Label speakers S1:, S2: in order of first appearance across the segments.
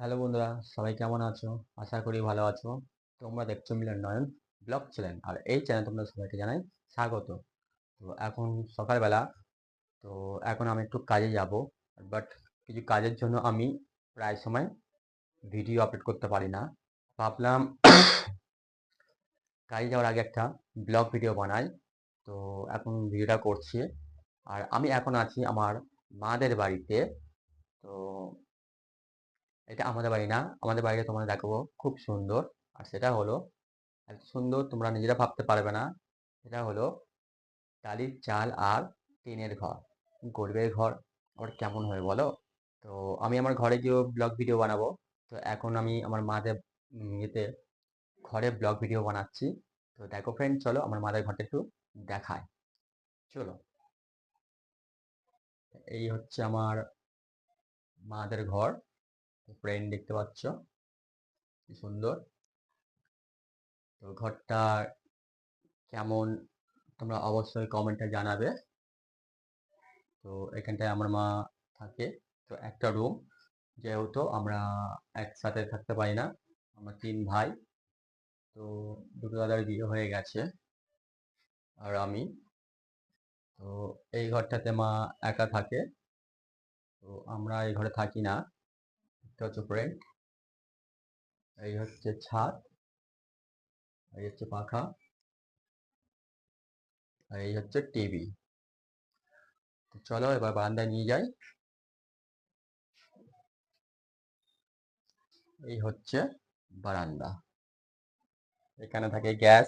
S1: Hello বন্ধুরা, সবাই কেমন আছো? আশা করি ভালো আছো। তোমরা দেখছো মিলন নয়ন ব্লগ চ্যানেল, আর এই চ্যানেল তোমরা সবাইকে জানাই স্বাগত। তো এখন সকালবেলা, তো এখন আমি একটু কাজে যাব, বাট কিছু কাজের জন্য আমি প্রায় সময় ভিডিও আপলোড করতে পারি না। ভাবলাম কাজে যাওয়ার আগে একটা ব্লগ ভিডিও বানাই। তো এখন ভিডিওটা করছি। আর আমি এখন আছি আমার মাদের বাড়িতে। তো এটা আমাদের বাড়ি না, আমাদের বাড়িটা তোমাদের দেখাবো, খুব সুন্দর। আর সেটা হলো এত সুন্দর তোমরা নিজেরা ভাবতে পারবে না। এটা হলো টালির চাল আর টিনের ঘর। গরিবের ঘর আবার কেমন হয় বলো? তো আমি আমার ঘরে গিয়েও ব্লগ ভিডিও বানাবো। তো এখন আমি আমার মাদের ইয়েতে ঘরে ব্লগ ভিডিও বানাচ্ছি। তো দেখো ফ্রেন্ড, চলো আমার মাদের ঘরটা একটু দেখায়। চলো, এই হচ্ছে আমার মাদের ঘর। ফ্রেন্ড দেখতে পাচ্ছ কি সুন্দর। তো ঘরটা কেমন তোমরা অবশ্যই কমেন্টে জানাবে। তো এখানটায় আমার মা থাকে। তো একটা রুম, যেহেতু আমরা একসাথে থাকতে পারি না, আমরা তিন ভাই। তো দুটো দাদার বিয়ে হয়ে গেছে, আর আমি। তো এই ঘরটাতে মা একা থাকে। তো আমরা এই ঘরে থাকি না। এটা হচ্ছে ফ্রেন্ড, এই হচ্ছে ছাদ, এই হচ্ছে পাখা, আর এই হচ্ছে টিভি। তো চলো এবার বারান্দায় নিয়ে যাই। এই হচ্ছে বারান্দা। এখানে থাকে গ্যাস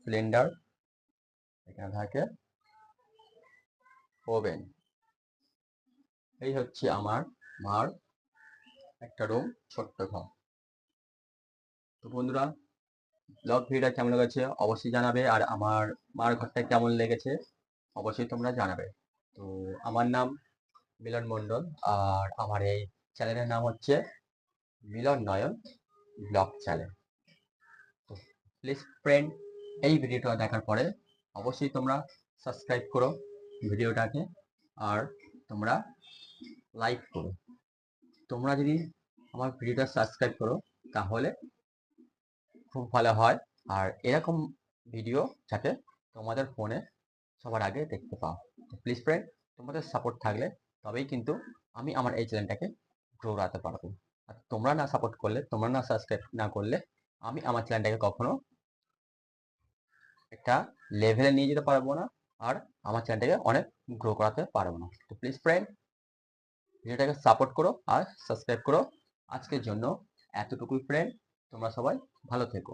S1: সিলিন্ডার, এখানে থাকে ওভেন। এই হচ্ছে আমার মার একটা রুম, ছোট্ট ঘর। তো বন্ধুরা, ব্লগ ভিডিওটা কেমন লেগেছে অবশ্যই জানাবে, আর আমার মার ঘরটা কেমন লেগেছে অবশ্যই তোমরা জানাবে। তো আমার নাম মিলন মণ্ডল, আর আমার এই চ্যানেলের নাম হচ্ছে মিলন নয়ন ব্লগ চ্যানেল। তো প্লিজ ফ্রেন্ড, এই ভিডিওটা দেখার পরে অবশ্যই তোমরা সাবস্ক্রাইব করো ভিডিওটাকে, আর তোমরা লাইক করো। তোমরা যদি আমার ভিডিওটা সাবস্ক্রাইব করো তাহলে খুব ভালো হয়। আর এরকম ভিডিও যাতে তোমাদের ফোনে সবার আগে দেখতে পাও। তো প্লিজ ফ্রেন্ড, তোমাদের সাপোর্ট থাকলে তবেই কিন্তু আমি আমার এই চ্যানেলটাকে গ্রো করাতে পারবো। আর তোমরা না সাপোর্ট করলে, তোমরা না সাবস্ক্রাইব না করলে, আমি আমার চ্যানেলটাকে কখনো একটা লেভেলে নিয়ে যেতে পারবো না, আর আমার চ্যানেলটাকে অনেক গ্রো করাতে পারবো না। তো প্লিজ ফ্রেন্ড, ভিডিওটাকে সাপোর্ট করো আর সাবস্ক্রাইব করো। আজকের জন্য এতটুকুই ফ্রেন্ড, তোমরা সবাই ভালো থেকো।